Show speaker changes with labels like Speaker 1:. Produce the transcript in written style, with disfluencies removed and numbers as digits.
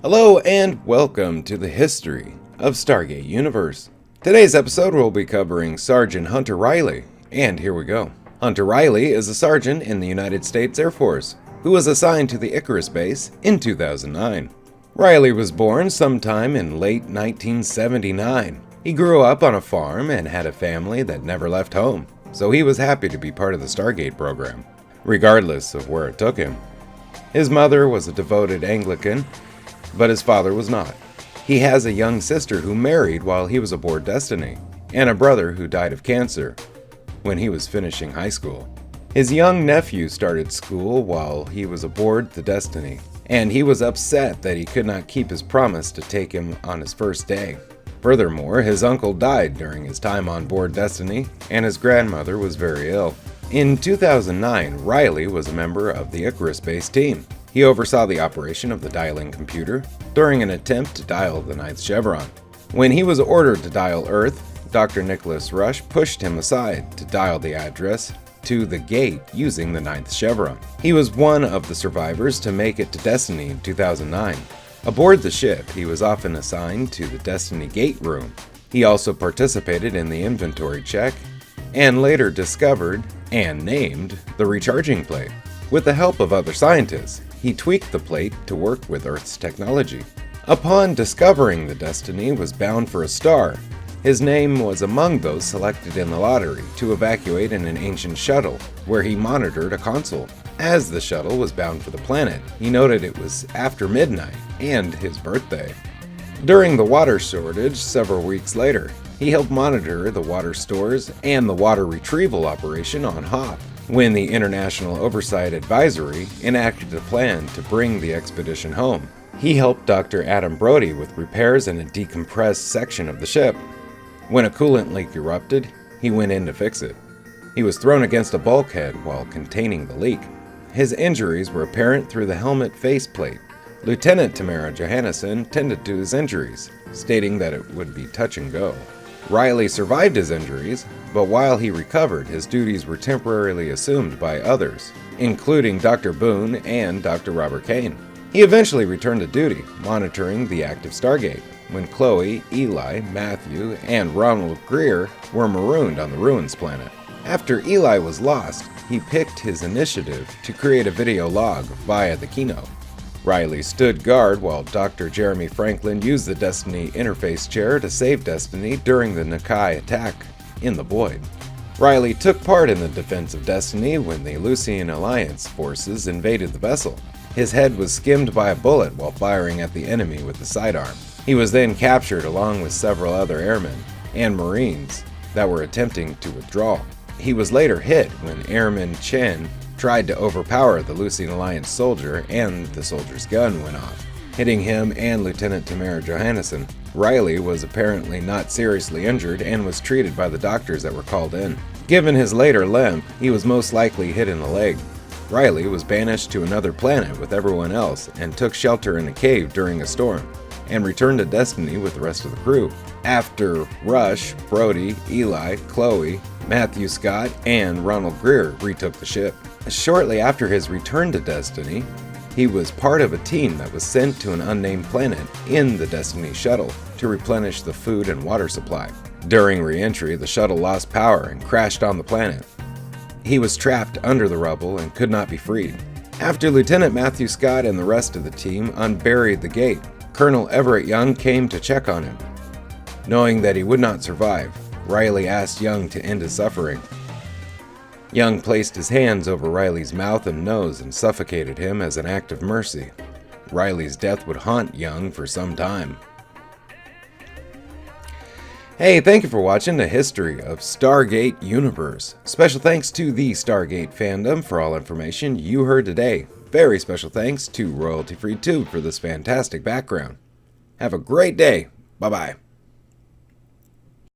Speaker 1: Hello and welcome to the history of Stargate Universe. Today's episode will be covering Sergeant Hunter Riley, and here we go. Hunter Riley is a sergeant in the United States Air Force who was assigned to the Icarus base in 2009. Riley was born sometime in late 1979. He grew up on a farm and had a family that never left home, so he was happy to be part of the Stargate program, regardless of where it took him. His mother was a devoted Anglican, but his father was not. He has a young sister who married while he was aboard Destiny, and a brother who died of cancer when he was finishing high school. His young nephew started school while he was aboard the Destiny, and he was upset that he could not keep his promise to take him on his first day. Furthermore, his uncle died during his time on board Destiny, and his grandmother was very ill. In 2009, Riley was a member of the Icarus base team. He oversaw the operation of the dialing computer during an attempt to dial the 9th chevron. When he was ordered to dial Earth, Dr. Nicholas Rush pushed him aside to dial the address to the gate using the 9th chevron. He was one of the survivors to make it to Destiny in 2009. Aboard the ship, he was often assigned to the Destiny gate room. He also participated in the inventory check and later discovered and named the recharging plate. With the help of other scientists, he tweaked the plate to work with Earth's technology. Upon discovering the Destiny was bound for a star, his name was among those selected in the lottery to evacuate in an ancient shuttle, where he monitored a console. As the shuttle was bound for the planet, he noted it was after midnight and his birthday. During the water shortage several weeks later, he helped monitor the water stores and the water retrieval operation on Hoth, when the International Oversight Advisory enacted a plan to bring the expedition home. He helped Dr. Adam Brody with repairs in a decompressed section of the ship. When a coolant leak erupted, he went in to fix it. He was thrown against a bulkhead while containing the leak. His injuries were apparent through the helmet faceplate. Lieutenant Tamara Johannesson tended to his injuries, stating that it would be touch and go. Riley survived his injuries, but while he recovered, his duties were temporarily assumed by others, including Dr. Boone and Dr. Robert Kane. He eventually returned to duty, monitoring the active Stargate, when Chloe, Eli, Matthew, and Ronald Greer were marooned on the Ruins planet. After Eli was lost, he picked his initiative to create a video log via the Keynote. Riley stood guard while Dr. Jeremy Franklin used the Destiny interface chair to save Destiny during the Chappa'ai attack in the Void. Riley took part in the defense of Destiny when the Lucian Alliance forces invaded the vessel. His head was skimmed by a bullet while firing at the enemy with the sidearm. He was then captured along with several other airmen and Marines that were attempting to withdraw. He was later hit when Airman Chen tried to overpower the Lucian Alliance soldier, and the soldier's gun went off, hitting him and Lieutenant Tamara Johannesson. Riley was apparently not seriously injured and was treated by the doctors that were called in. Given his later limp, he was most likely hit in the leg. Riley was banished to another planet with everyone else and took shelter in a cave during a storm, and returned to Destiny with the rest of the crew. After Rush, Brody, Eli, Chloe, Matthew Scott, and Ronald Greer retook the ship. Shortly after his return to Destiny, he was part of a team that was sent to an unnamed planet in the Destiny shuttle to replenish the food and water supply. During re-entry, the shuttle lost power and crashed on the planet. He was trapped under the rubble and could not be freed. After Lieutenant Matthew Scott and the rest of the team unburied the gate, Colonel Everett Young came to check on him. Knowing that he would not survive, Riley asked Young to end his suffering. Young placed his hands over Riley's mouth and nose and suffocated him as an act of mercy. Riley's death would haunt Young for some time. Hey, thank you for watching the history of Stargate Universe. Special thanks to the Stargate fandom for all information you heard today. Very special thanks to Royalty Free Tube for this fantastic background. Have a great day. Bye-bye.